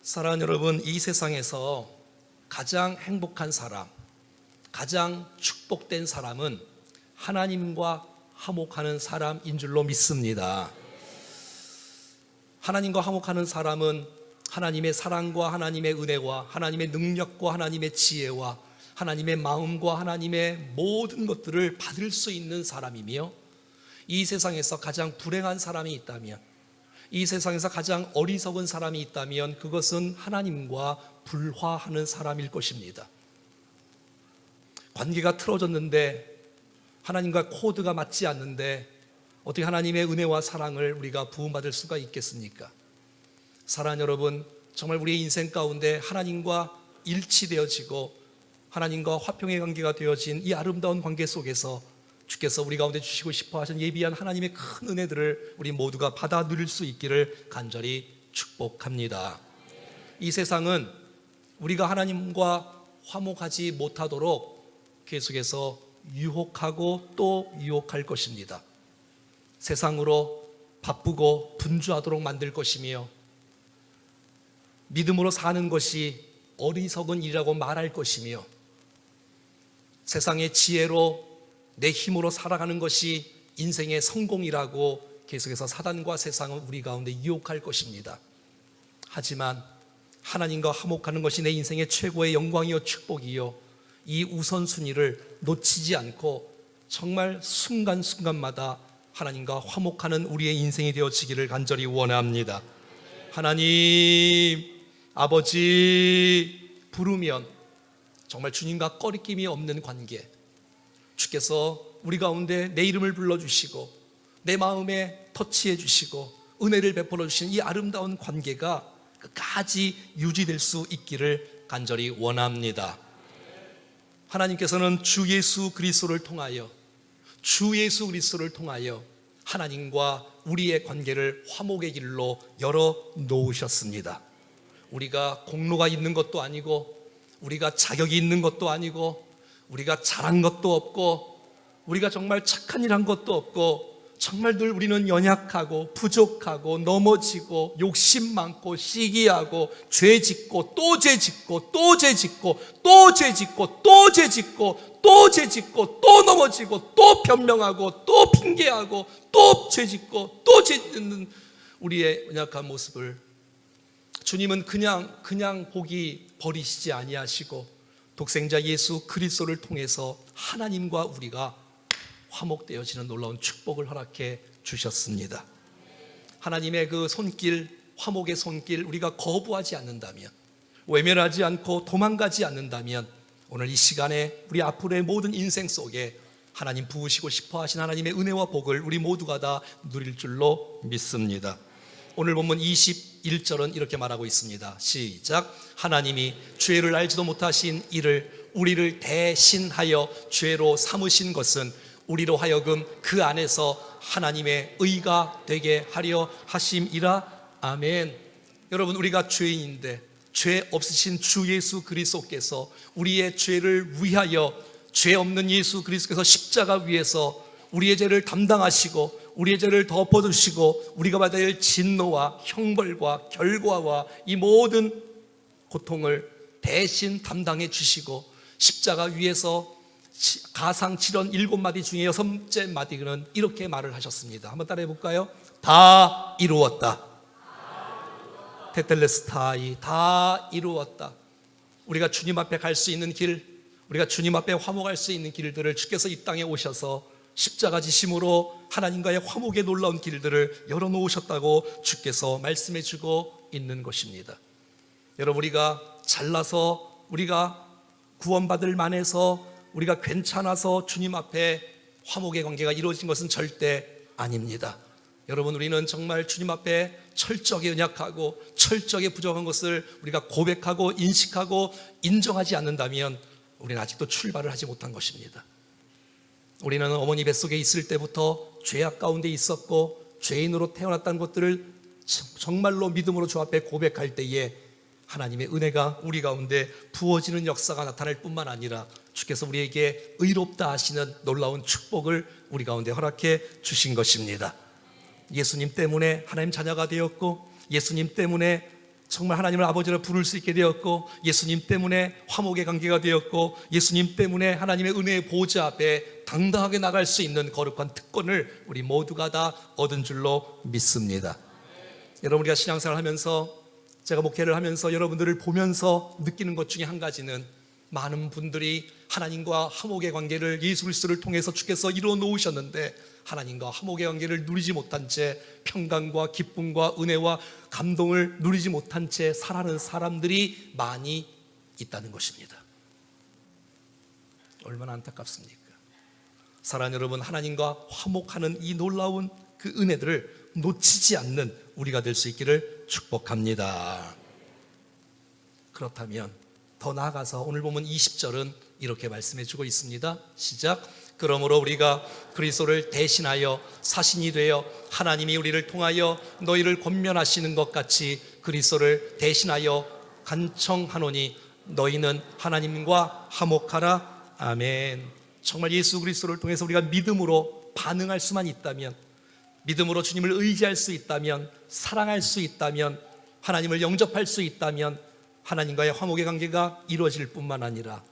사랑하는 여러분, 이 세상에서 가장 행복한 사람, 가장 축복된 사람은 하나님과 화목하는 사람인 줄로 믿습니다. 하나님과 화목하는 사람은 하나님의 사랑과 하나님의 은혜와 하나님의 능력과 하나님의 지혜와 하나님의 마음과 하나님의 모든 것들을 받을 수 있는 사람이며, 이 세상에서 가장 불행한 사람이 있다면, 이 세상에서 가장 어리석은 사람이 있다면 그것은 하나님과 불화하는 사람일 것입니다. 관계가 틀어졌는데, 하나님과 코드가 맞지 않는데 어떻게 하나님의 은혜와 사랑을 우리가 부음받을 수가 있겠습니까? 사랑하는 여러분, 정말 우리의 인생 가운데 하나님과 일치되어지고 하나님과 화평의 관계가 되어진 이 아름다운 관계 속에서 주께서 우리 가운데 주시고 싶어 하신 예비한 하나님의 큰 은혜들을 우리 모두가 받아 누릴 수 있기를 간절히 축복합니다. 이 세상은 우리가 하나님과 화목하지 못하도록 계속해서 유혹하고 또 유혹할 것입니다. 세상으로 바쁘고 분주하도록 만들 것이며, 믿음으로 사는 것이 어리석은 일이라고 말할 것이며, 세상의 지혜로 내 힘으로 살아가는 것이 인생의 성공이라고 계속해서 사단과 세상은 우리 가운데 유혹할 것입니다. 하지만 하나님과 화목하는 것이 내 인생의 최고의 영광이요 축복이요, 이 우선순위를 놓치지 않고 정말 순간순간마다 하나님과 화목하는 우리의 인생이 되어지기를 간절히 원합니다. 하나님 아버지 부르면 정말 주님과 꺼리낌이 없는 관계, 주께서 우리 가운데 내 이름을 불러주시고 내 마음에 터치해 주시고 은혜를 베풀어 주신 이 아름다운 관계가 끝까지 유지될 수 있기를 간절히 원합니다. 하나님께서는 주 예수 그리스도를 통하여 하나님과 우리의 관계를 화목의 길로 열어 놓으셨습니다. 우리가 공로가 있는 것도 아니고, 우리가 자격이 있는 것도 아니고, 우리가 잘한 것도 없고, 우리가 정말 착한 일 한 것도 없고, 정말 늘 우리는 연약하고 부족하고 넘어지고 욕심 많고 시기하고 죄 짓고 또 죄 짓고 또 죄 짓고 또 죄 짓고 또 죄 짓고 또 죄 짓고 또 넘어지고 또 변명하고 또 핑계하고 또 죄 짓고 또 죄 짓는 우리의 연약한 모습을 주님은 그냥 보기 버리시지 아니하시고 독생자 예수 그리스도를 통해서 하나님과 우리가 화목되어지는 놀라운 축복을 허락해 주셨습니다. 하나님의 그 손길, 화목의 손길 우리가 거부하지 않는다면, 외면하지 않고 도망가지 않는다면, 오늘 이 시간에 우리 앞으로의 모든 인생 속에 하나님 부으시고 싶어 하신 하나님의 은혜와 복을 우리 모두가 다 누릴 줄로 믿습니다. 오늘 본문 21절은 이렇게 말하고 있습니다. 시작. 하나님이 죄를 알지도 못하신 이를 우리를 대신하여 죄로 삼으신 것은 우리로 하여금 그 안에서 하나님의 의가 되게 하려 하심이라. 아멘. 여러분, 우리가 죄인인데 죄 없으신 주 예수 그리스도께서 우리의 죄를 위하여 죄 없는 예수 그리스도께서 십자가 위에서 우리의 죄를 담당하시고 우리의 죄를 덮어주시고 우리가 받아야 할 진노와 형벌과 결과와 이 모든 고통을 대신 담당해 주시고 십자가 위에서 가상 7원 7마디 중에 6째 마디는 이렇게 말을 하셨습니다. 한번 따라해 볼까요? 다 이루었다. 테텔레스타이, 다 이루었다. 우리가 주님 앞에 갈 수 있는 길, 우리가 주님 앞에 화목할 수 있는 길들을 주께서 이 땅에 오셔서 십자가 지심으로 하나님과의 화목의 놀라운 길들을 열어놓으셨다고 주께서 말씀해 주고 있는 것입니다. 여러분, 우리가 잘나서, 우리가 구원받을 만해서, 우리가 괜찮아서 주님 앞에 화목의 관계가 이루어진 것은 절대 아닙니다. 여러분, 우리는 정말 주님 앞에 철저하게 연약하고 철저하게 부족한 것을 우리가 고백하고 인식하고 인정하지 않는다면 우리는 아직도 출발을 하지 못한 것입니다. 우리는 어머니 뱃속에 있을 때부터 죄악 가운데 있었고 죄인으로 태어났다는 것들을 정말로 믿음으로 주 앞에 고백할 때에 하나님의 은혜가 우리 가운데 부어지는 역사가 나타날 뿐만 아니라 주께서 우리에게 의롭다 하시는 놀라운 축복을 우리 가운데 허락해 주신 것입니다. 예수님 때문에 하나님 자녀가 되었고, 예수님 때문에 정말 하나님을 아버지로 부를 수 있게 되었고, 예수님 때문에 화목의 관계가 되었고, 예수님 때문에 하나님의 은혜의 보좌 앞에 당당하게 나갈 수 있는 거룩한 특권을 우리 모두가 다 얻은 줄로 믿습니다. 여러분, 우리가 신앙생활을 하면서, 제가 목회를 하면서 여러분들을 보면서 느끼는 것 중에 한 가지는, 많은 분들이 하나님과 화목의 관계를 예수 그리스도를 통해서 주께서 이루어 놓으셨는데 하나님과 화목의 관계를 누리지 못한 채 평강과 기쁨과 은혜와 감동을 누리지 못한 채 살아가는 사람들이 많이 있다는 것입니다. 얼마나 안타깝습니까? 사랑하는 여러분, 하나님과 화목하는 이 놀라운 그 은혜들을 놓치지 않는 우리가 될 수 있기를 축복합니다. 그렇다면 더 나아가서 오늘 보면 20절은 이렇게 말씀해 주고 있습니다. 시작. 그러므로 우리가 그리스도를 대신하여 사신이 되어 하나님이 우리를 통하여 너희를 권면하시는 것 같이 그리스도를 대신하여 간청하노니 너희는 하나님과 화목하라. 아멘. 정말 예수 그리스도를 통해서 우리가 믿음으로 반응할 수만 있다면, 믿음으로 주님을 의지할 수 있다면, 사랑할 수 있다면, 하나님을 영접할 수 있다면 하나님과의 화목의 관계가 이루어질 뿐만 아니라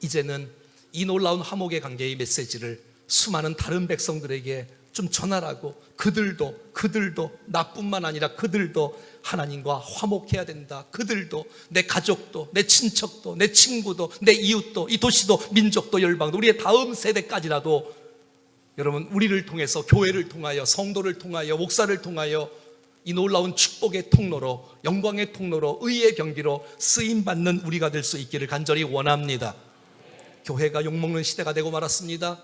이제는 이 놀라운 화목의 관계의 메시지를 수많은 다른 백성들에게 좀 전하라고, 그들도 나뿐만 아니라 그들도 하나님과 화목해야 된다. 그들도, 내 가족도, 내 친척도, 내 친구도, 내 이웃도, 이 도시도, 민족도, 열방도, 우리의 다음 세대까지라도 여러분, 우리를 통해서, 교회를 통하여, 성도를 통하여, 목사를 통하여 이 놀라운 축복의 통로로, 영광의 통로로, 의의 경비로 쓰임받는 우리가 될 수 있기를 간절히 원합니다. 교회가 욕먹는 시대가 되고 말았습니다.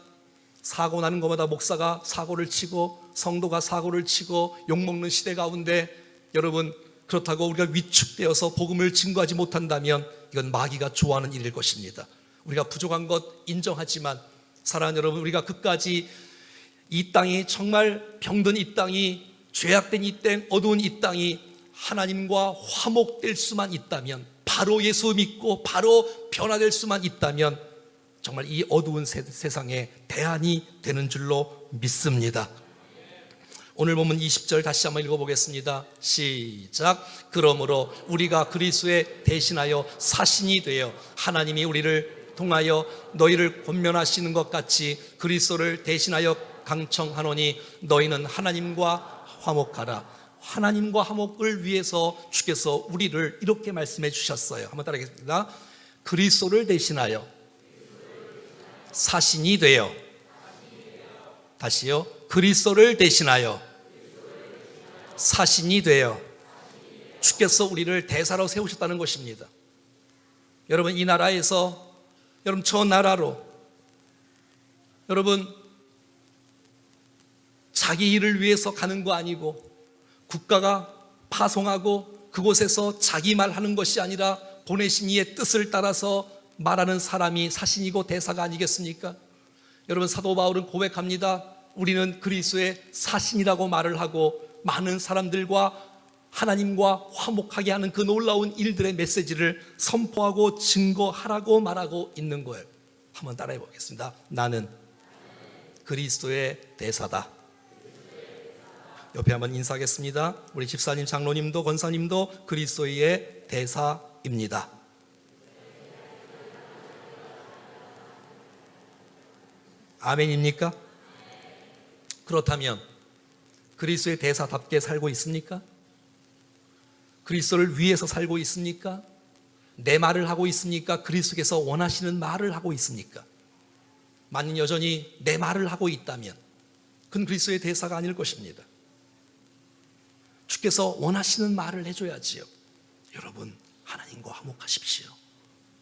사고 나는 것마다 목사가 사고를 치고 성도가 사고를 치고 욕먹는 시대 가운데, 여러분, 그렇다고 우리가 위축되어서 복음을 증거하지 못한다면 이건 마귀가 좋아하는 일일 것입니다. 우리가 부족한 것 인정하지만, 사랑하는 여러분, 우리가 끝까지 이 땅이, 정말 병든 이 땅이, 죄악된 이 땅, 어두운 이 땅이 하나님과 화목될 수만 있다면, 바로 예수 믿고 바로 변화될 수만 있다면 정말 이 어두운 세상에 대안이 되는 줄로 믿습니다. 오늘 보면 20절 다시 한번 읽어보겠습니다. 시작. 그러므로 우리가 그리스도에 대신하여 사신이 되어 하나님이 우리를 통하여 너희를 권면하시는 것 같이 그리스도를 대신하여 강청하노니 너희는 하나님과 화목하라. 하나님과 화목을 위해서 주께서 우리를 이렇게 말씀해 주셨어요. 한번 따라하겠습니다. 그리스도를 대신하여 사신이 되어, 다시요, 그리스도를 대신하여 사신이 되어 주께서 우리를 대사로 세우셨다는 것입니다. 여러분, 이 나라에서, 여러분, 저 나라로, 여러분, 자기 일을 위해서 가는 거 아니고 국가가 파송하고 그곳에서 자기 말하는 것이 아니라 보내신 이의 뜻을 따라서 말하는 사람이 사신이고 대사가 아니겠습니까? 여러분, 사도 바울은 고백합니다. 우리는 그리스도의 사신이라고 말을 하고 많은 사람들과 하나님과 화목하게 하는 그 놀라운 일들의 메시지를 선포하고 증거하라고 말하고 있는 거예요. 한번 따라해 보겠습니다. 나는 그리스도의 대사다. 옆에 한번 인사하겠습니다. 우리 집사님, 장로님도 권사님도 그리스도의 대사입니다. 아멘입니까? 그렇다면 그리스도의 대사답게 살고 있습니까? 그리스도를 위해서 살고 있습니까? 내 말을 하고 있습니까? 그리스도께서 원하시는 말을 하고 있습니까? 만약 여전히 내 말을 하고 있다면 그건 그리스도의 대사가 아닐 것입니다. 주께서 원하시는 말을 해줘야지요. 여러분, 하나님과 화목하십시오.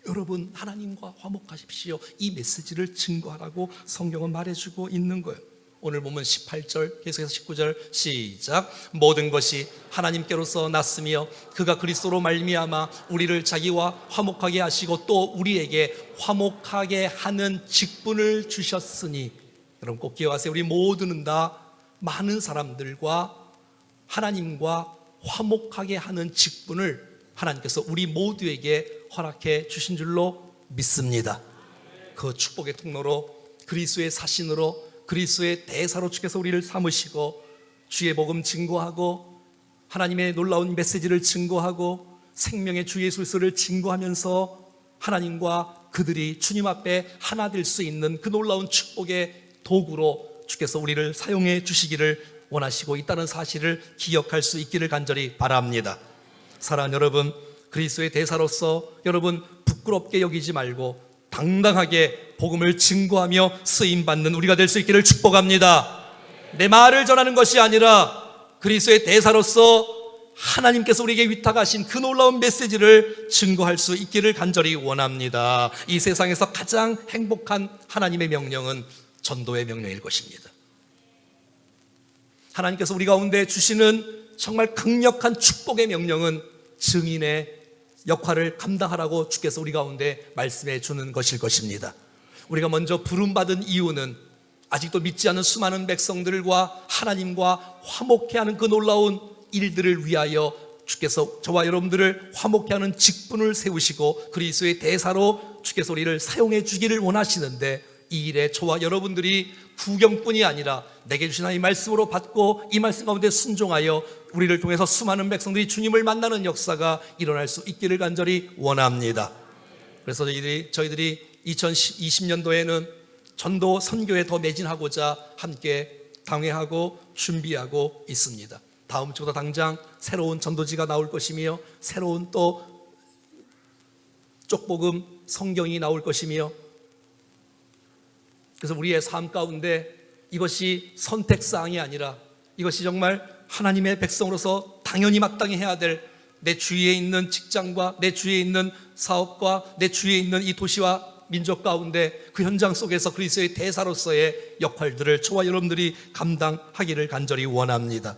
여러분, 하나님과 화목하십시오. 이 메시지를 증거하라고 성경은 말해주고 있는 거예요. 오늘 보면 18절 계속해서 19절 시작. 모든 것이 하나님께로서 났으며 그가 그리스도로 말미암아 우리를 자기와 화목하게 하시고 또 우리에게 화목하게 하는 직분을 주셨으니, 여러분 꼭 기억하세요. 우리 모두는 다 많은 사람들과 하나님과 화목하게 하는 직분을 하나님께서 우리 모두에게 허락해 주신 줄로 믿습니다. 그 축복의 통로로, 그리스도의 사신으로, 그리스도의 대사로 주께서 우리를 삼으시고 주의 복음 증거하고 하나님의 놀라운 메시지를 증거하고 생명의 주 예수 그리스도를 증거하면서 하나님과 그들이 주님 앞에 하나 될 수 있는 그 놀라운 축복의 도구로 주께서 우리를 사용해 주시기를 원하시고 있다는 사실을 기억할 수 있기를 간절히 바랍니다. 사랑하는 여러분, 그리스도의 대사로서 여러분 부끄럽게 여기지 말고 당당하게 복음을 증거하며 쓰임받는 우리가 될 수 있기를 축복합니다. 내 말을 전하는 것이 아니라 그리스도의 대사로서 하나님께서 우리에게 위탁하신 그 놀라운 메시지를 증거할 수 있기를 간절히 원합니다. 이 세상에서 가장 행복한 하나님의 명령은 전도의 명령일 것입니다. 하나님께서 우리 가운데 주시는 정말 강력한 축복의 명령은 증인의 역할을 감당하라고 주께서 우리 가운데 말씀해 주는 것일 것입니다. 우리가 먼저 부름받은 이유는 아직도 믿지 않는 수많은 백성들과 하나님과 화목해 하는 그 놀라운 일들을 위하여 주께서 저와 여러분들을 화목해 하는 직분을 세우시고 그리스도의 대사로 주께서 우리를 사용해 주기를 원하시는데, 이 일에 저와 여러분들이 구경뿐이 아니라 내게 주신 이 말씀으로 받고 이 말씀 가운데 순종하여 우리를 통해서 수많은 백성들이 주님을 만나는 역사가 일어날 수 있기를 간절히 원합니다. 그래서 저희들이 2020년도에는 전도 선교에 더 매진하고자 함께 당회하고 준비하고 있습니다. 다음 주부터 당장 새로운 전도지가 나올 것이며 새로운 또 쪽복음 성경이 나올 것이며, 그래서 우리의 삶 가운데 이것이 선택사항이 아니라 이것이 정말 하나님의 백성으로서 당연히 마땅히 해야 될 내 주위에 있는 직장과 내 주위에 있는 사업과 내 주위에 있는 이 도시와 민족 가운데 그 현장 속에서 그리스도의 대사로서의 역할들을 저와 여러분들이 감당하기를 간절히 원합니다.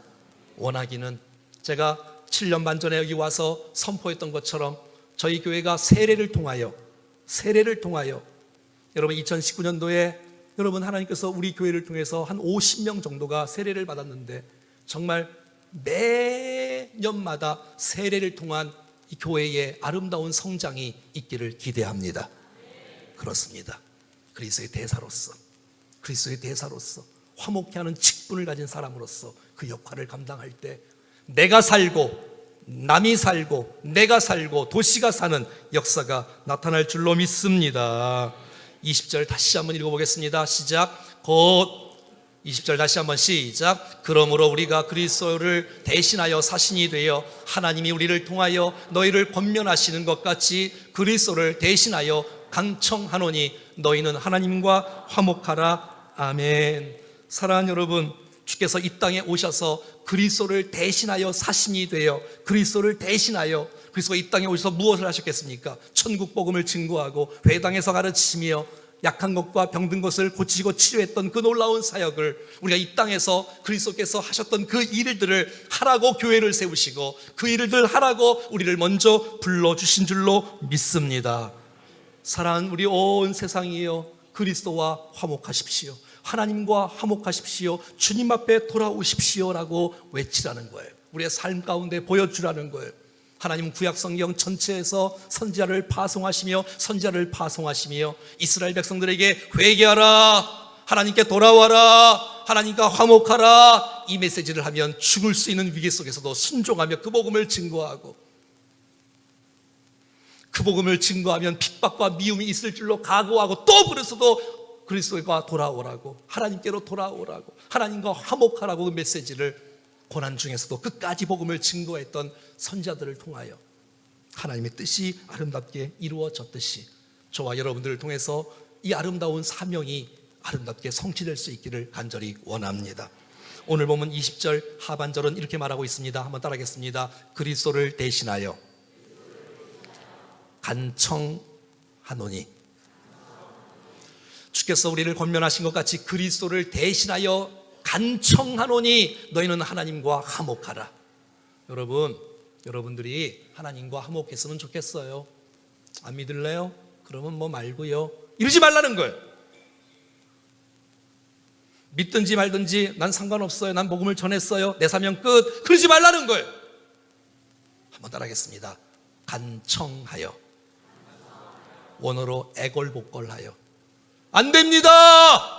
원하기는 제가 7년 반 전에 여기 와서 선포했던 것처럼 저희 교회가 세례를 통하여 여러분 2019년도에 여러분 하나님께서 우리 교회를 통해서 한 50명 정도가 세례를 받았는데 정말 매년마다 세례를 통한 이 교회의 아름다운 성장이 있기를 기대합니다. 그렇습니다. 그리스도의 대사로서 화목해 하는 직분을 가진 사람으로서 그 역할을 감당할 때 내가 살고 남이 살고 내가 살고 도시가 사는 역사가 나타날 줄로 믿습니다. 20절 다시 한번 읽어보겠습니다. 시작. 곧 20절 다시 한번 시작. 그러므로 우리가 그리스도를 대신하여 사신이 되어 하나님이 우리를 통하여 너희를 권면하시는 것 같이 그리스도를 대신하여 강청하노니 너희는 하나님과 화목하라. 아멘. 사랑하는 여러분, 주께서 이 땅에 오셔서 그리스도를 대신하여 사신이 되어 그리스도가 이 땅에 오셔서 무엇을 하셨겠습니까? 천국 복음을 증거하고 회당에서 가르치시며 약한 것과 병든 것을 고치고 치료했던 그 놀라운 사역을 우리가 이 땅에서 그리스도께서 하셨던 그 일들을 하라고 교회를 세우시고 그 일들 하라고 우리를 먼저 불러주신 줄로 믿습니다. 사랑하는 우리 온 세상이여, 그리스도와 화목하십시오. 하나님과 화목하십시오. 주님 앞에 돌아오십시오라고 외치라는 거예요. 우리의 삶 가운데 보여주라는 거예요. 하나님 구약 성경 전체에서 선지자를 파송하시며 이스라엘 백성들에게 회개하라, 하나님께 돌아와라, 하나님과 화목하라, 이 메시지를 하면 죽을 수 있는 위기 속에서도 순종하며 그 복음을 증거하고, 그 복음을 증거하면 핍박과 미움이 있을 줄로 각오하고 또 그래서도 그리스도가 돌아오라고, 하나님께로 돌아오라고, 하나님과 화목하라고 그 메시지를 고난 중에서도 끝까지 복음을 증거했던 선지자들을 통하여 하나님의 뜻이 아름답게 이루어졌듯이 저와 여러분들을 통해서 이 아름다운 사명이 아름답게 성취될 수 있기를 간절히 원합니다. 오늘 보면 20절 하반절은 이렇게 말하고 있습니다. 한번 따라하겠습니다. 그리스도를 대신하여 간청하노니, 주께서 우리를 권면하신 것 같이 그리스도를 대신하여 간청하노니 너희는 하나님과 화목하라. 여러분들이 하나님과 화목했으면 좋겠어요. 안 믿을래요? 그러면 뭐 말고요. 이러지 말라는 거예요. 믿든지 말든지 난 상관없어요. 난 복음을 전했어요. 내 사명 끝. 그러지 말라는 거예요. 한번 따라하겠습니다. 간청하여, 원어로 애걸복걸하여. 안 됩니다.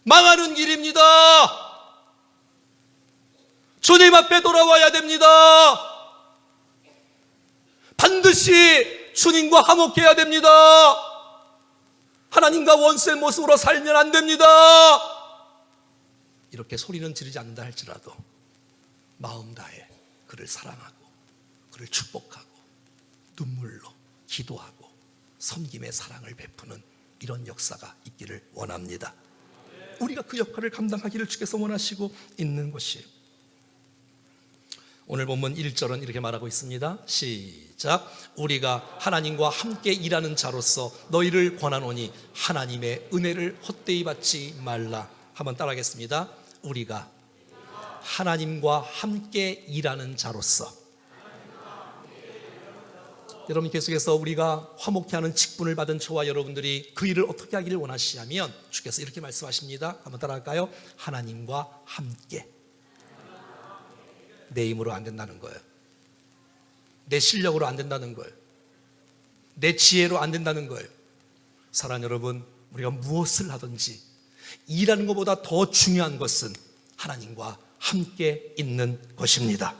망하는 길입니다. 주님 앞에 돌아와야 됩니다. 반드시 주님과 화목해야 됩니다. 하나님과 원수의 모습으로 살면 안 됩니다. 이렇게 소리는 지르지 않는다 할지라도 마음 다해 그를 사랑하고 그를 축복하고 눈물로 기도하고 섬김의 사랑을 베푸는 이런 역사가 있기를 원합니다. 우리가 그 역할을 감당하기를 주께서 원하시고 있는 것이에요. 오늘 본문 1절은 이렇게 말하고 있습니다. 시작. 우리가 하나님과 함께 일하는 자로서 너희를 권하노니 하나님의 은혜를 헛되이 받지 말라. 한번 따라하겠습니다. 우리가 하나님과 함께 일하는 자로서. 여러분, 계속해서 우리가 화목케 하는 직분을 받은 저와 여러분들이 그 일을 어떻게 하기를 원하시냐면 주께서 이렇게 말씀하십니다. 한번 따라할까요? 하나님과 함께. 내 힘으로 안 된다는 거예요. 내 실력으로 안 된다는 거예요. 내 지혜로 안 된다는 거예요. 사랑하는 여러분, 우리가 무엇을 하든지 일하는 것보다 더 중요한 것은 하나님과 함께 있는 것입니다.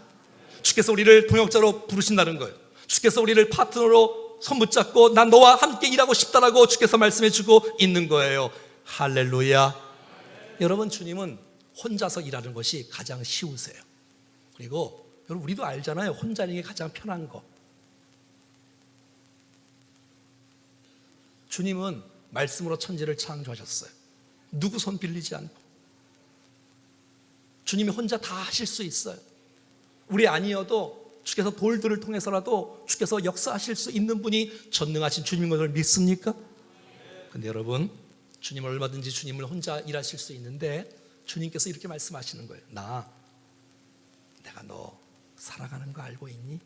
주께서 우리를 동역자로 부르신다는 거예요. 주께서 우리를 파트너로 손 붙잡고 난 너와 함께 일하고 싶다라고 주께서 말씀해 주고 있는 거예요. 할렐루야. 여러분, 주님은 혼자서 일하는 것이 가장 쉬우세요. 그리고 여러분, 우리도 알잖아요. 혼자 있는 게 가장 편한 거. 주님은 말씀으로 천지를 창조하셨어요. 누구 손 빌리지 않고. 주님이 혼자 다 하실 수 있어요. 우리 아니어도 주께서 돌들을 통해서라도 주께서 역사하실 수 있는 분이 전능하신 주님인 것을 믿습니까? 근데 여러분, 주님은 얼마든지 주님을 혼자 일하실 수 있는데 주님께서 이렇게 말씀하시는 거예요. 내가 너 사랑하는 거 알고 있니?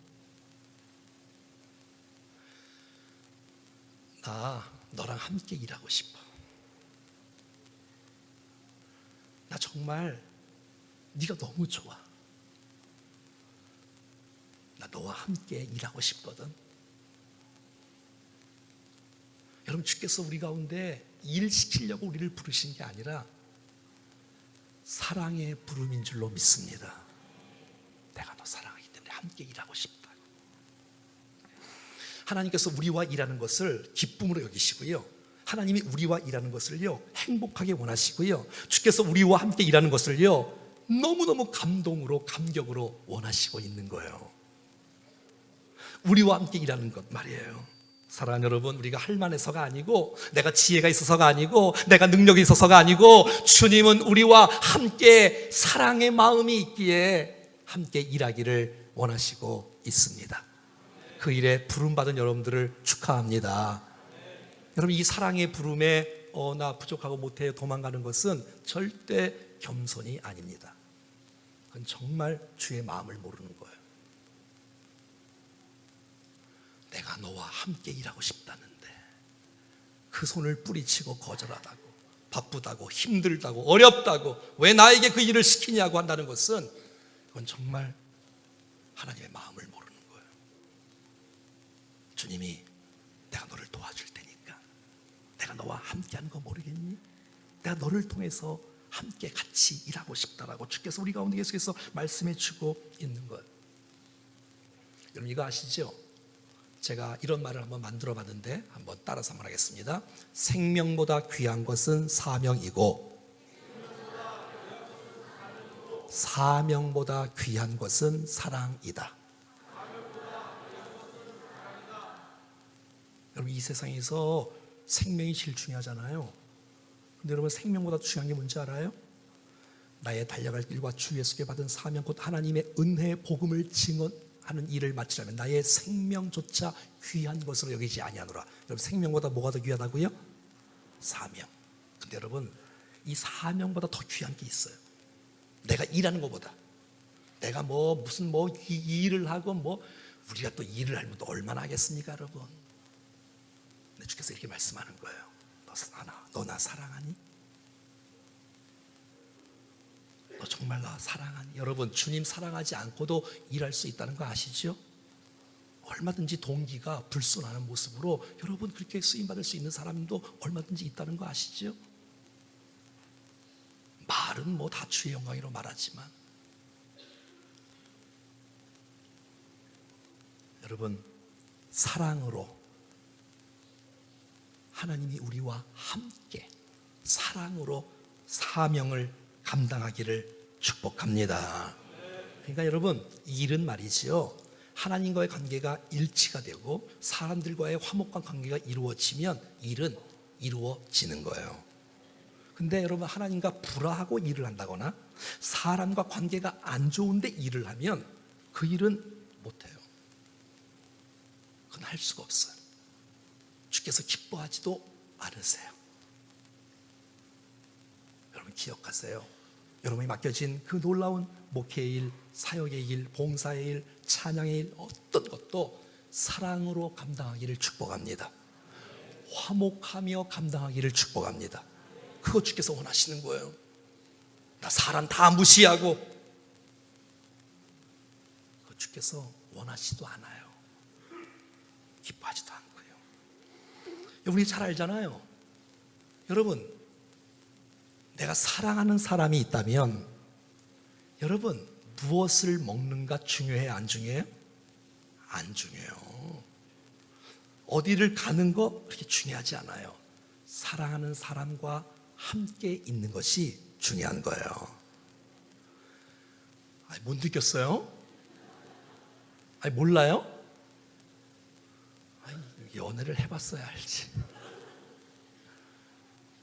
나 너랑 함께 일하고 싶어. 나 정말 네가 너무 좋아. 나 너와 함께 일하고 싶거든. 여러분, 주께서 우리 가운데 일시키려고 우리를 부르신 게 아니라 사랑의 부름인 줄로 믿습니다. 내가 너 사랑하기 때문에 함께 일하고 싶다. 하나님께서 우리와 일하는 것을 기쁨으로 여기시고요, 하나님이 우리와 일하는 것을요 행복하게 원하시고요, 주께서 우리와 함께 일하는 것을요 너무너무 감동으로 감격으로 원하시고 있는 거예요. 우리와 함께 일하는 것 말이에요. 사랑하는 여러분, 우리가 할 만해서가 아니고 내가 지혜가 있어서가 아니고 내가 능력이 있어서가 아니고 주님은 우리와 함께 사랑의 마음이 있기에 함께 일하기를 원하시고 있습니다. 그 일에 부름받은 여러분들을 축하합니다. 여러분, 이 사랑의 부름에 나 부족하고 못해 도망가는 것은 절대 겸손이 아닙니다. 그건 정말 주의 마음을 모르는 거예요. 내가 너와 함께 일하고 싶다는데 그 손을 뿌리치고 거절하다고, 바쁘다고, 힘들다고, 어렵다고 왜 나에게 그 일을 시키냐고 한다는 것은 그건 정말 하나님의 마음을 모르는 거예요. 주님이 내가 너를 도와줄 테니까, 내가 너와 함께 하는 거 모르겠니? 내가 너를 통해서 함께 같이 일하고 싶다라고 주께서 우리 가운데 계속해서 말씀해 주고 있는 거예요. 여러분, 이거 아시죠? 제가 이런 말을 한번 만들어 봤는데 한번 따라서 한번 하겠습니다. 생명보다 귀한 것은 사명이고 사명보다 귀한 것은 사랑이다. 여러분, 이 세상에서 생명이 제일 중요하잖아요. 근데 여러분, 생명보다 중요한 게 뭔지 알아요? 나의 달려갈 길과 주 예수께 받은 사명, 곧 하나님의 은혜 복음을 증언하는 일을 마치려면 나의 생명조차 귀한 것으로 여기지 아니하노라. 여러분, 생명보다 뭐가 더 귀하다고요? 사명. 근데 여러분, 이 사명보다 더 귀한 게 있어요. 내가 일하는 것보다. 내가 무슨 이 일을 하고 우리가 또 일을 하면 또 얼마나 하겠습니까, 여러분? 근데 주께서 이렇게 말씀하는 거예요. 너 나 사랑하니? 너 정말 나 사랑하니? 여러분, 주님 사랑하지 않고도 일할 수 있다는 거 아시죠? 얼마든지 동기가 불순하는 모습으로 여러분 그렇게 쓰임받을 수 있는 사람도 얼마든지 있다는 거 아시죠? 말은 다 주의 영광으로 말하지만 여러분, 사랑으로 하나님이 우리와 함께 사랑으로 사명을 감당하기를 축복합니다. 그러니까 여러분, 일은 말이지요, 하나님과의 관계가 일치가 되고 사람들과의 화목한 관계가 이루어지면 일은 이루어지는 거예요. 근데 여러분, 하나님과 불화하고 일을 한다거나 사람과 관계가 안 좋은데 일을 하면 그 일은 못해요. 그건 할 수가 없어요. 주께서 기뻐하지도 않으세요. 여러분 기억하세요. 여러분이 맡겨진 그 놀라운 목회의 일, 사역의 일, 봉사의 일, 찬양의 일, 어떤 것도 사랑으로 감당하기를 축복합니다. 화목하며 감당하기를 축복합니다. 그거 주께서 원하시는 거예요. 나 사람 다 무시하고, 그거 주께서 원하시도 않아요. 기뻐하지도 않고요. 여러분이 잘 알잖아요. 여러분, 내가 사랑하는 사람이 있다면 여러분, 무엇을 먹는가 중요해요? 안 중요해요? 안 중요해요. 어디를 가는 거 그렇게 중요하지 않아요. 사랑하는 사람과 함께 있는 것이 중요한 거예요. 못 느꼈어요? 몰라요? 연애를 해봤어야 알지.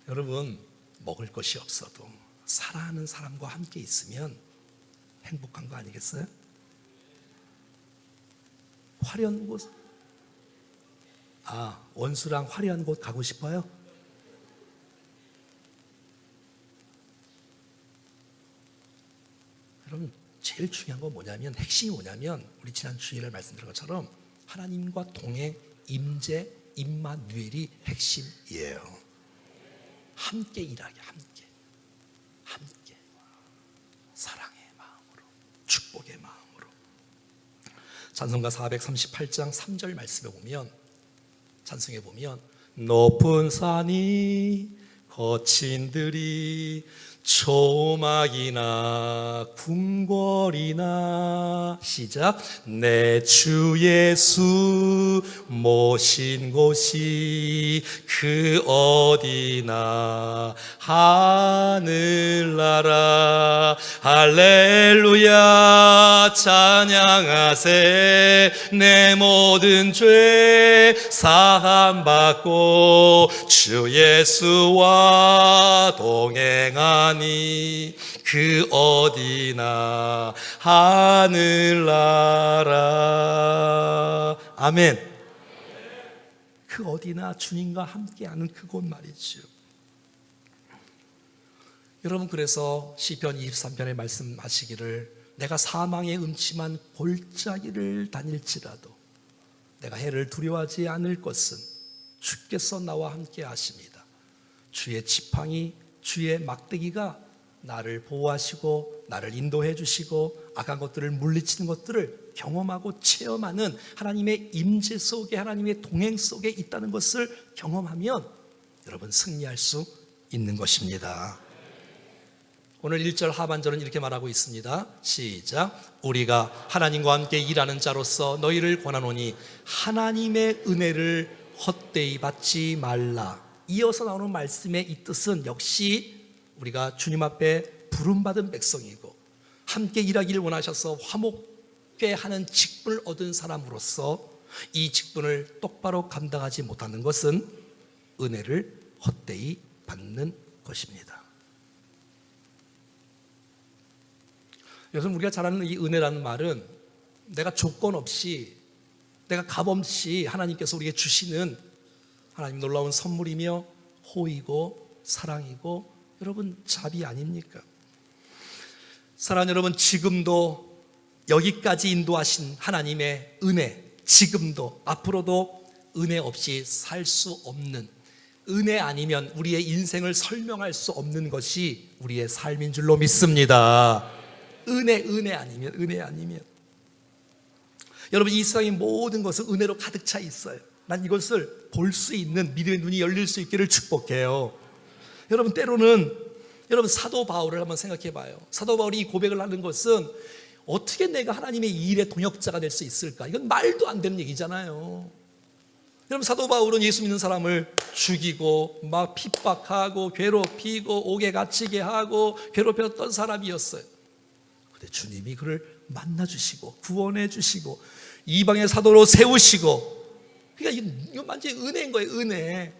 여러분, 먹을 것이 없어도 사랑하는 사람과 함께 있으면 행복한 거 아니겠어요? 화려한 곳, 원수랑 화려한 곳 가고 싶어요? 여러분, 제일 중요한 건 뭐냐면, 핵심이 뭐냐면, 우리 지난 주일에 말씀드린 것처럼 하나님과 동행, 임재, 임마누엘이 핵심이에요. 함께 일하게, 함께 사랑의 마음으로, 축복의 마음으로. 찬송가 438장 3절 말씀에 보면, 찬송에 보면, 높은 산이 거친 들이 초막이나 궁궐이나, 시작, 내 주 예수 모신 곳이 그 어디나 하늘나라. 할렐루야 찬양하세. 내 모든 죄 사함받고 주 예수와 동행하니 그 어디나 하늘나라. 아멘. 그 어디나 주님과 함께하는 그곳 말이죠. 여러분, 그래서 시편 23편에 말씀하시기를, 내가 사망의 음침한 골짜기를 다닐지라도 내가 해를 두려워하지 않을 것은 주께서 나와 함께 하십니다. 주의 지팡이, 주의 막대기가 나를 보호하시고 나를 인도해 주시고 악한 것들을 물리치는 것들을 경험하고 체험하는 하나님의 임재 속에, 하나님의 동행 속에 있다는 것을 경험하면 여러분, 승리할 수 있는 것입니다. 오늘 1절 하반절은 이렇게 말하고 있습니다. 시작. 우리가 하나님과 함께 일하는 자로서 너희를 권하노니 하나님의 은혜를 헛되이 받지 말라. 이어서 나오는 말씀의 이 뜻은 역시 우리가 주님 앞에 부름받은 백성이고 함께 일하기를 원하셔서 화목케 하는 직분을 얻은 사람으로서 이 직분을 똑바로 감당하지 못하는 것은 은혜를 헛되이 받는 것입니다. 요즘 우리가 잘 아는 이 은혜라는 말은 내가 조건 없이, 내가 값 없이 하나님께서 우리에게 주시는 하나님 놀라운 선물이며 호의고 사랑이고 여러분 자비 아닙니까? 사랑하는 여러분, 지금도 여기까지 인도하신 하나님의 은혜, 지금도 앞으로도 은혜 없이 살 수 없는, 은혜 아니면 우리의 인생을 설명할 수 없는 것이 우리의 삶인 줄로 믿습니다. 은혜 아니면 여러분, 이 세상의 모든 것은 은혜로 가득 차 있어요. 난 이것을 볼 수 있는 믿음의 눈이 열릴 수 있기를 축복해요. 여러분, 때로는 여러분 사도 바울을 한번 생각해 봐요. 사도 바울이 이 고백을 하는 것은 어떻게 내가 하나님의 이 일의 동역자가 될 수 있을까? 이건 말도 안 되는 얘기잖아요. 여러분, 사도 바울은 예수 믿는 사람을 죽이고 막 핍박하고 괴롭히고 옥에 갇히게 하고 괴롭혔던 사람이었어요. 근데 주님이 그를 만나주시고 구원해 주시고 이방의 사도로 세우시고, 그러니까 이건 완전히 은혜인 거예요. 은혜.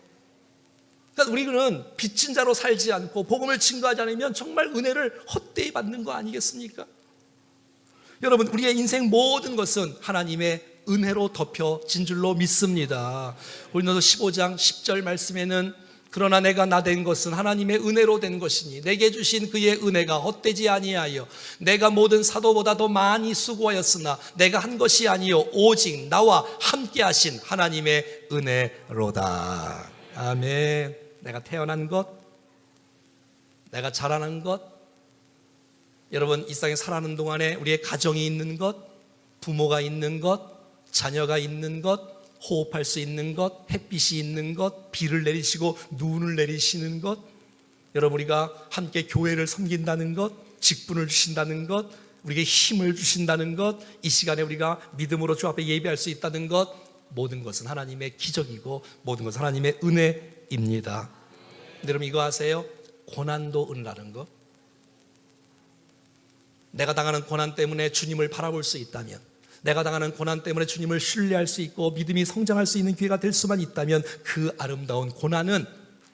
그러니까 우리는 빚진 자로 살지 않고 복음을 증거하지 않으면 정말 은혜를 헛되이 받는 거 아니겠습니까? 여러분, 우리의 인생 모든 것은 하나님의 은혜로 덮여진 줄로 믿습니다. 고린도서 15장 10절 말씀에는 그러나 내가 나 된 것은 하나님의 은혜로 된 것이니 내게 주신 그의 은혜가 헛되지 아니하여 내가 모든 사도보다 더 많이 수고하였으나 내가 한 것이 아니요 오직 나와 함께 하신 하나님의 은혜로다. 아멘. 내가 태어난 것, 내가 자라난 것, 여러분 이 땅에 살아가는 동안에 우리의 가정이 있는 것, 부모가 있는 것, 자녀가 있는 것, 호흡할 수 있는 것, 햇빛이 있는 것, 비를 내리시고 눈을 내리시는 것, 여러분 우리가 함께 교회를 섬긴다는 것, 직분을 주신다는 것, 우리에게 힘을 주신다는 것, 이 시간에 우리가 믿음으로 주 앞에 예배할 수 있다는 것, 모든 것은 하나님의 기적이고 모든 것은 하나님의 은혜입니다. 여러분 이거 아세요? 고난도 은혜라는 것. 내가 당하는 고난 때문에 주님을 바라볼 수 있다면, 내가 당하는 고난 때문에 주님을 신뢰할 수 있고 믿음이 성장할 수 있는 기회가 될 수만 있다면 그 아름다운 고난은,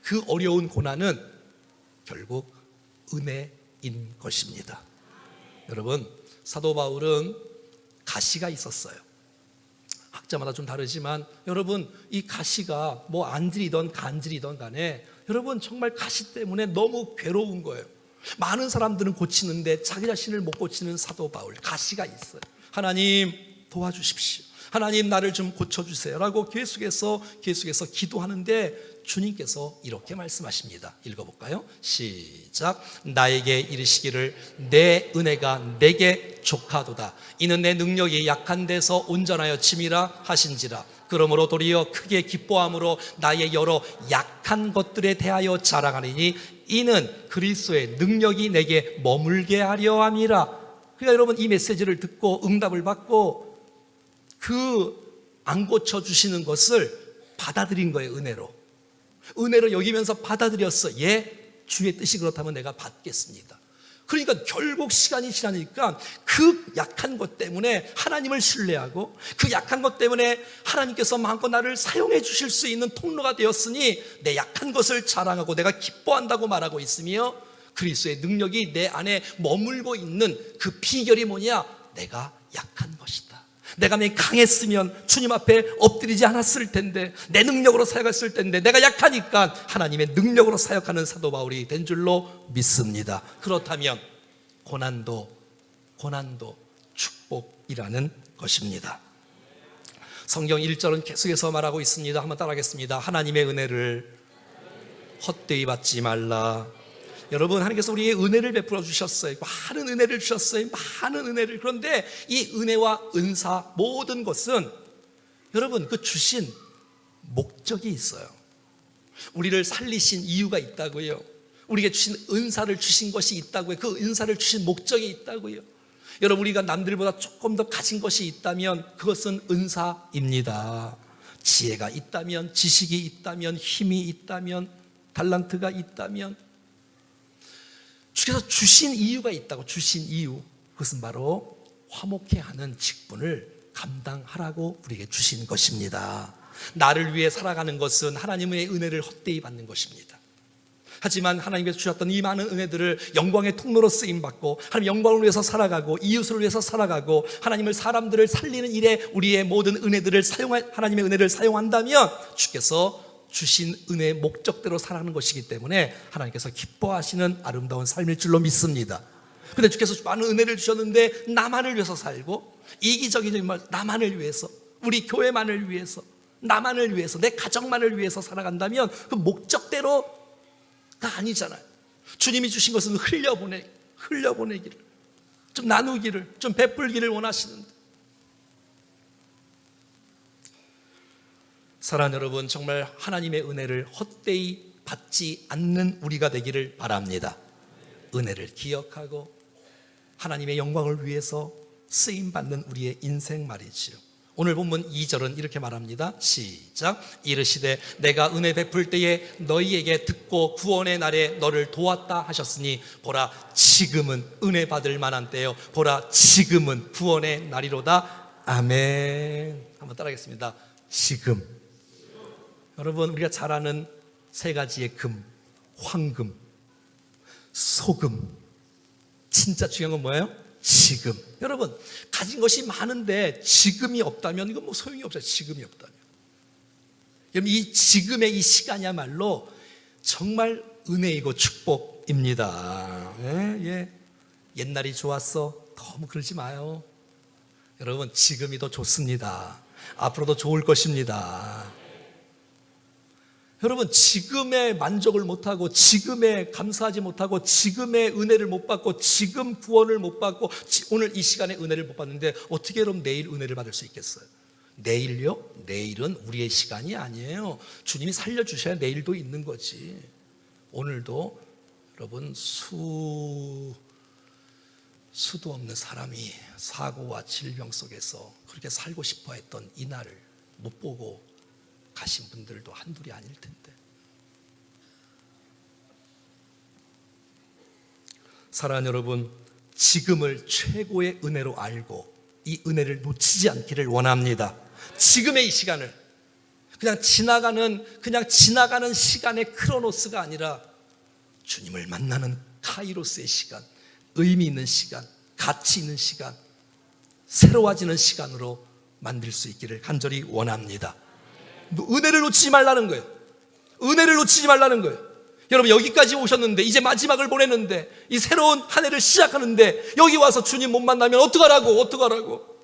그 어려운 고난은 결국 은혜인 것입니다. 여러분, 사도 바울은 가시가 있었어요. 학자마다 좀 다르지만 여러분 이 가시가 뭐 안질이던 간질이던 간에 여러분 정말 가시 때문에 너무 괴로운 거예요. 많은 사람들은 고치는데 자기 자신을 못 고치는 사도 바울, 가시가 있어요. 하나님 도와주십시오. 하나님 나를 좀 고쳐주세요 라고 계속해서 기도하는데 주님께서 이렇게 말씀하십니다. 읽어볼까요? 시작. 나에게 이르시기를 내 은혜가 내게 족하도다. 이는 내 능력이 약한 데서 온전하여 침이라 하신지라. 그러므로 도리어 크게 기뻐함으로 나의 여러 약한 것들에 대하여 자랑하리니 이는 그리스도의 능력이 내게 머물게 하려 함이라. 그러니까 여러분 이 메시지를 듣고 응답을 받고 그 안 고쳐주시는 것을 받아들인 거예요. 은혜로 여기면서 받아들였어. 예, 주의 뜻이 그렇다면 내가 받겠습니다. 그러니까 결국 시간이 지나니까 그 약한 것 때문에 하나님을 신뢰하고 그 약한 것 때문에 하나님께서 마음껏 나를 사용해 주실 수 있는 통로가 되었으니 내 약한 것을 자랑하고 내가 기뻐한다고 말하고 있으며, 그리스도의 능력이 내 안에 머물고 있는 그 비결이 뭐냐? 내가 약한 것이다. 내가 강했으면 주님 앞에 엎드리지 않았을 텐데, 내 능력으로 사역했을 텐데, 내가 약하니까 하나님의 능력으로 사역하는 사도 바울이 된 줄로 믿습니다. 그렇다면 고난도 축복이라는 것입니다. 성경 1절은 계속해서 말하고 있습니다. 한번 따라하겠습니다. 하나님의 은혜를 헛되이 받지 말라. 여러분, 하나님께서 우리에게 은혜를 베풀어 주셨어요. 많은 은혜를 주셨어요. 많은 은혜를. 그런데 이 은혜와 은사 모든 것은 여러분 그 주신 목적이 있어요. 우리를 살리신 이유가 있다고요. 우리에게 주신 은사를 주신 것이 있다고요. 그 은사를 주신 목적이 있다고요. 여러분, 우리가 남들보다 조금 더 가진 것이 있다면 그것은 은사입니다. 지혜가 있다면, 지식이 있다면, 힘이 있다면, 달란트가 있다면 주께서 주신 이유가 있다고. 주신 이유, 그것은 바로 화목해 하는 직분을 감당하라고 우리에게 주신 것입니다. 나를 위해 살아가는 것은 하나님의 은혜를 헛되이 받는 것입니다. 하지만 하나님께서 주셨던 이 많은 은혜들을 영광의 통로로 쓰임받고 하나님 영광을 위해서 살아가고 이웃을 위해서 살아가고 하나님을, 사람들을 살리는 일에 우리의 모든 은혜들을 하나님의 은혜를 사용한다면 주께서 주신 은혜의 목적대로 살아가는 것이기 때문에 하나님께서 기뻐하시는 아름다운 삶일 줄로 믿습니다. 그런데 주께서 많은 은혜를 주셨는데 나만을 위해서 살고, 이기적인 나만을 위해서, 우리 교회만을 위해서, 나만을 위해서, 내 가정만을 위해서 살아간다면 그 목적대로가 아니잖아요. 주님이 주신 것은 흘려보내기를, 좀 나누기를, 좀 베풀기를 원하시는데, 사랑하는 여러분, 정말 하나님의 은혜를 헛되이 받지 않는 우리가 되기를 바랍니다. 은혜를 기억하고 하나님의 영광을 위해서 쓰임받는 우리의 인생 말이지요. 오늘 본문 2절은 이렇게 말합니다. 시작. 이르시되 내가 은혜 베풀 때에 너희에게 듣고 구원의 날에 너를 도왔다 하셨으니 보라 지금은 은혜 받을 만한 때요 보라 지금은 구원의 날이로다. 아멘. 한번 따라하겠습니다. 지금. 여러분, 우리가 잘 아는 세 가지의 금, 황금, 소금. 진짜 중요한 건 뭐예요? 지금. 여러분, 가진 것이 많은데 지금이 없다면 이건 뭐 소용이 없어요. 지금이 없다면. 여러분, 이 지금의 이 시간이야말로 정말 은혜이고 축복입니다. 예. 옛날이 좋았어. 너무 그러지 마요. 여러분, 지금이 더 좋습니다. 앞으로도 좋을 것입니다. 여러분, 지금의 만족을 못하고 지금에 감사하지 못하고 지금의 은혜를 못 받고 지금 구원을 못 받고 오늘 이 시간에 은혜를 못 받는데 어떻게 여러분 내일 은혜를 받을 수 있겠어요? 내일요? 내일은 우리의 시간이 아니에요. 주님이 살려주셔야 내일도 있는 거지. 오늘도 여러분 수도 없는 사람이 사고와 질병 속에서 그렇게 살고 싶어 했던 이 날을 못 보고 가신 분들도 한둘이 아닐 텐데. 사랑하는 여러분, 지금을 최고의 은혜로 알고 이 은혜를 놓치지 않기를 원합니다. 지금의 이 시간을 그냥 지나가는 시간의 크로노스가 아니라 주님을 만나는 카이로스의 시간, 의미 있는 시간, 가치 있는 시간, 새로워지는 시간으로 만들 수 있기를 간절히 원합니다. 은혜를 놓치지 말라는 거예요. 은혜를 놓치지 말라는 거예요. 여러분, 여기까지 오셨는데 이제 마지막을 보내는데 이 새로운 한 해를 시작하는데 여기 와서 주님 못 만나면 어떡하라고.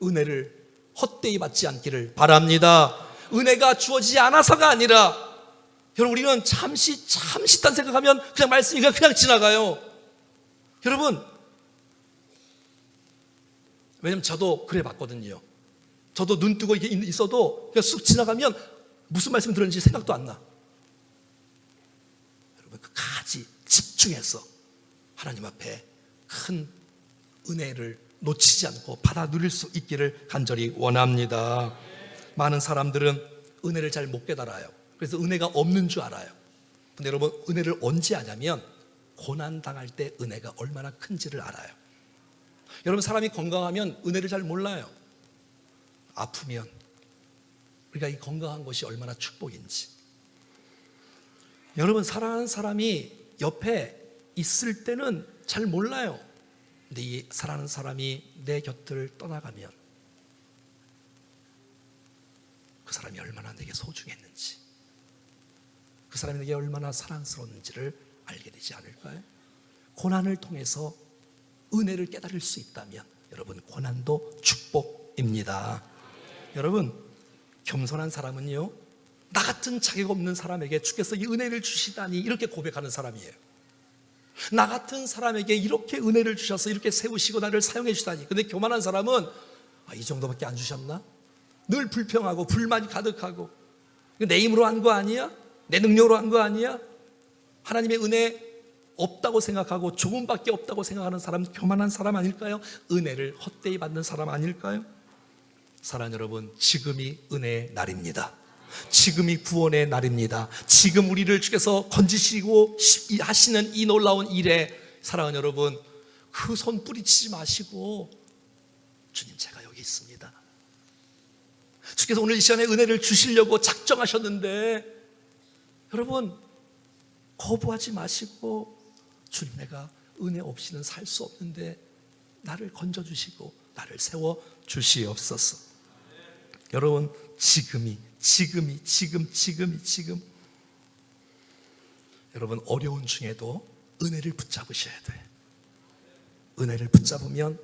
은혜를 헛되이 받지 않기를 바랍니다. 은혜가 주어지지 않아서가 아니라 여러분, 우리는 잠시 딴 생각하면 그냥 말씀이 그냥 지나가요. 여러분, 왜냐면 저도 그래 봤거든요. 저도 눈 뜨고 이렇게 있어도 그냥 쑥 지나가면 무슨 말씀 들었는지 생각도 안 나. 여러분, 끝까지 집중해서 하나님 앞에 큰 은혜를 놓치지 않고 받아 누릴 수 있기를 간절히 원합니다. 많은 사람들은 은혜를 잘 못 깨달아요. 그래서 은혜가 없는 줄 알아요. 근데 여러분, 은혜를 언제 아냐면 고난당할 때 은혜가 얼마나 큰지를 알아요. 여러분, 사람이 건강하면 은혜를 잘 몰라요. 아프면 우리가 이 건강한 것이 얼마나 축복인지. 여러분, 사랑하는 사람이 옆에 있을 때는 잘 몰라요. 근데 이 사랑하는 사람이 내 곁을 떠나가면 그 사람이 얼마나 내게 소중했는지, 그 사람이 내게 얼마나 사랑스러웠는지를 알게 되지 않을까요? 고난을 통해서 은혜를 깨달을 수 있다면 여러분, 고난도 축복입니다. 여러분, 겸손한 사람은요, 나 같은 자격 없는 사람에게 주께서 이 은혜를 주시다니 이렇게 고백하는 사람이에요. 나 같은 사람에게 이렇게 은혜를 주셔서 이렇게 세우시고 나를 사용해 주다니. 근데 교만한 사람은 이 정도밖에 안 주셨나? 늘 불평하고 불만이 가득하고, 내 힘으로 한 거 아니야? 내 능력으로 한 거 아니야? 하나님의 은혜 없다고 생각하고 조금밖에 없다고 생각하는 사람, 교만한 사람 아닐까요? 은혜를 헛되이 받는 사람 아닐까요? 사랑하는 여러분, 지금이 은혜의 날입니다. 지금이 구원의 날입니다. 지금 우리를 주께서 건지시고 하시는 이 놀라운 일에 사랑하는 여러분, 그 손 뿌리치지 마시고 주님, 제가 여기 있습니다. 주께서 오늘 이 시간에 은혜를 주시려고 작정하셨는데 여러분, 거부하지 마시고 주님, 내가 은혜 없이는 살 수 없는데 나를 건져주시고 나를 세워주시옵소서. 여러분, 지금 여러분, 어려운 중에도 은혜를 붙잡으셔야 돼. 은혜를 붙잡으면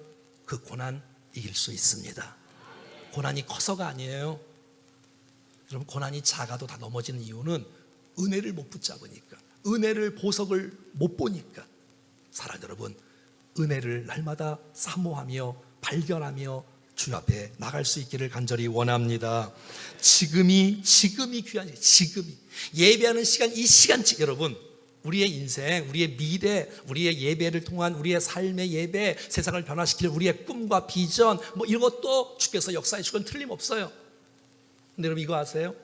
그 고난 이길 수 있습니다. 고난이 커서가 아니에요. 여러분, 고난이 작아도 다 넘어지는 이유는 은혜를 못 붙잡으니까, 은혜를 보석을 못 보니까. 사랑하는 여러분, 은혜를 날마다 사모하며 발견하며 주 앞에 나갈 수 있기를 간절히 원합니다. 지금이 귀한, 지금이 예배하는 시간, 이 시간 여러분, 우리의 인생, 우리의 미래, 우리의 예배를 통한 우리의 삶의 예배, 세상을 변화시킬 우리의 꿈과 비전, 뭐 이런 것도 주께서 역사해 주건 틀림없어요. 근데 여러분 이거 아세요?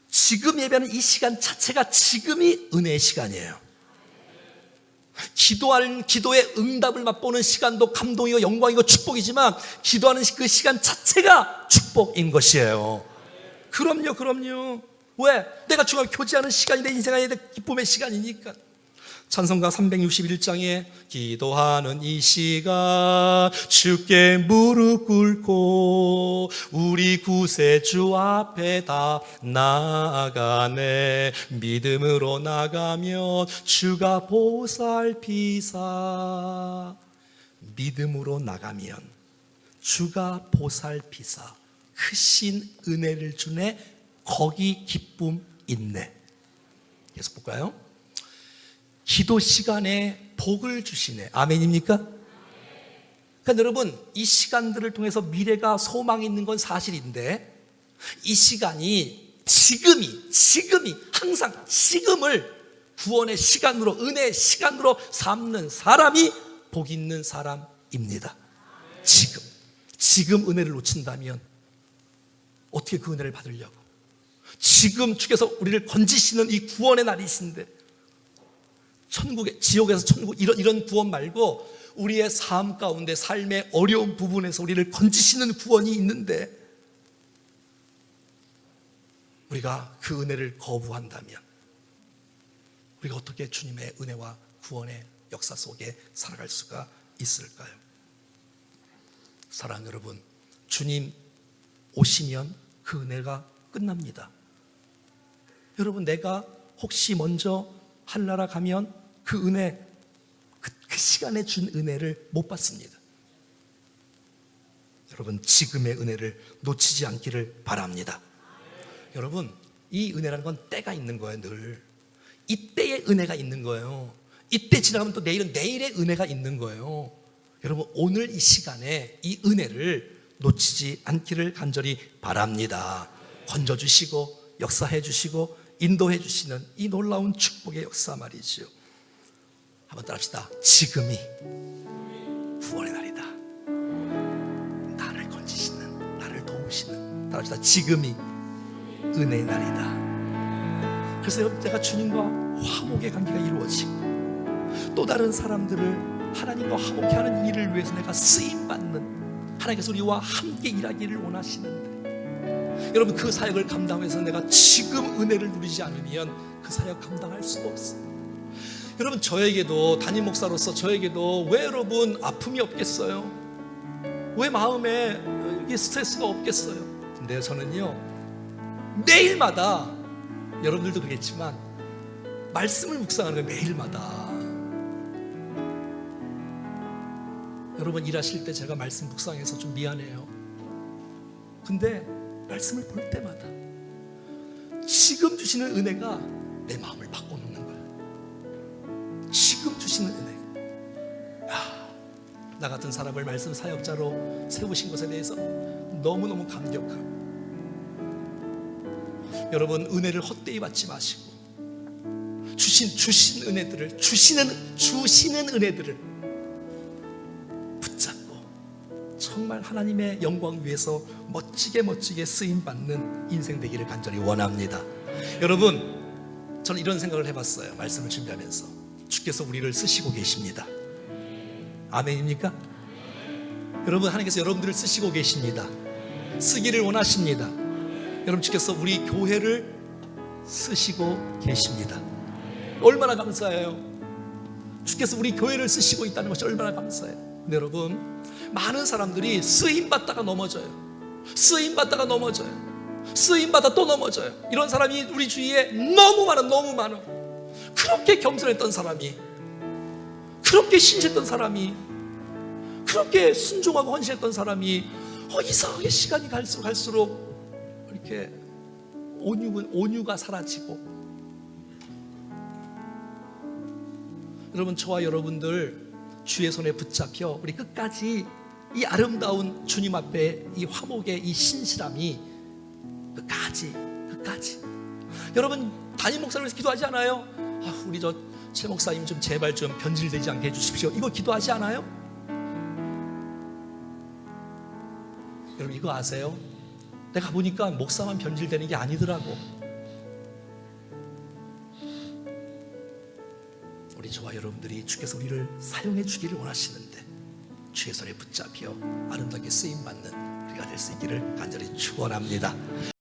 지금 예배하는 이 시간 자체가 지금이 은혜의 시간이에요. 기도의 응답을 맛보는 시간도 감동이고 영광이고 축복이지만 기도하는 그 시간 자체가 축복인 것이에요. 그럼요. 왜? 내가 주와 교제하는 시간이 내 인생의 기쁨의 시간이니까. 찬송가 361장에 기도하는 이 시간 주께 무릎 꿇고 우리 구세주 앞에 다 나아가네. 믿음으로 나가면 주가 보살피사. 믿음으로 나가면 주가 보살피사. 크신 은혜를 주네. 거기 기쁨 있네. 계속 볼까요? 기도 시간에 복을 주시네. 아멘입니까? 그러니까 여러분 이 시간들을 통해서 미래가 소망이 있는 건 사실인데 이 시간이 지금이 항상 지금을 구원의 시간으로 은혜의 시간으로 삼는 사람이 복 있는 사람입니다. 지금 은혜를 놓친다면 어떻게 그 은혜를 받으려고? 지금 주께서 우리를 건지시는 이 구원의 날이신데 지옥에서 천국 이런 구원 말고 우리의 삶 가운데 삶의 어려운 부분에서 우리를 건지시는 구원이 있는데 우리가 그 은혜를 거부한다면 우리가 어떻게 주님의 은혜와 구원의 역사 속에 살아갈 수가 있을까요? 사랑하는 여러분, 주님 오시면 그 은혜가 끝납니다. 여러분 내가 혹시 먼저 하늘나라 가면 그 은혜, 그 시간에 준 은혜를 못 받습니다. 여러분 지금의 은혜를 놓치지 않기를 바랍니다. 여러분 이 은혜라는 건 때가 있는 거예요. 늘 이때의 은혜가 있는 거예요. 이때 지나가면 또 내일은 내일의 은혜가 있는 거예요. 여러분 오늘 이 시간에 이 은혜를 놓치지 않기를 간절히 바랍니다. 건져주시고 역사해 주시고 인도해 주시는 이 놀라운 축복의 역사 말이죠. 한번 따라합시다. 지금이 구원의 날이다. 나를 건지시는, 나를 도우시는, 따라합시다. 지금이 은혜의 날이다. 그래서 내가 주님과 화목의 관계가 이루어지고 또 다른 사람들을 하나님과 화목케 하는 일을 위해서 내가 쓰임받는 하나님께서 우리와 함께 일하기를 원하시는데 여러분 그 사역을 감당해서 내가 지금 은혜를 누리지 않으면 그 사역 감당할 수가 없어요. 여러분 저에게도 담임 목사로서 저에게도 왜 여러분 아픔이 없겠어요? 왜 마음에 스트레스가 없겠어요? 근데 저는요 매일마다 여러분들도 그렇겠지만 말씀을 묵상하는 거예요. 매일마다. 여러분 일하실 때 제가 말씀 묵상해서 좀 미안해요. 근데 말씀을 볼 때마다 지금 주시는 은혜가 내 마음을 바꿔놓는 거예요. 지금 주시는 은혜. 나 같은 사람을 말씀 사역자로 세우신 것에 대해서 너무너무 감격하고 여러분 은혜를 헛되이 받지 마시고 주신 은혜들을 주시는 은혜들을 붙잡고 정말 하나님의 영광 위해서 멋지게 쓰임받는 인생 되기를 간절히 원합니다. 여러분 저는 이런 생각을 해봤어요. 말씀을 준비하면서 주께서 우리를 쓰시고 계십니다. 아멘입니까? 여러분 하나님께서 여러분들을 쓰시고 계십니다. 쓰기를 원하십니다. 여러분 주께서 우리 교회를 쓰시고 계십니다. 얼마나 감사해요. 주께서 우리 교회를 쓰시고 있다는 것이 얼마나 감사해요. 근데 여러분 많은 사람들이 쓰임받다가 넘어져요. 쓰임받다가 또 넘어져요. 이런 사람이 우리 주위에 너무 많아. 그렇게 겸손했던 사람이, 그렇게 신실했던 사람이, 그렇게 순종하고 헌신했던 사람이 이상하게 시간이 갈수록 이렇게 온유가 사라지고. 여러분 저와 여러분들 주의 손에 붙잡혀 우리 끝까지 이 아름다운 주님 앞에 이 화목의 이 신실함이 끝까지. 여러분 담임 목사를 위해서 기도하지 않아요? 우리 최 목사님 좀 제발 좀 변질되지 않게 해주십시오. 이거 기도하지 않아요? 여러분 이거 아세요? 내가 보니까 목사만 변질되는 게 아니더라고. 우리 저와 여러분들이 주께서 우리를 사용해 주기를 원하시는데 주의 손에 붙잡혀 아름답게 쓰임받는 우리가 될 수 있기를 간절히 축원합니다.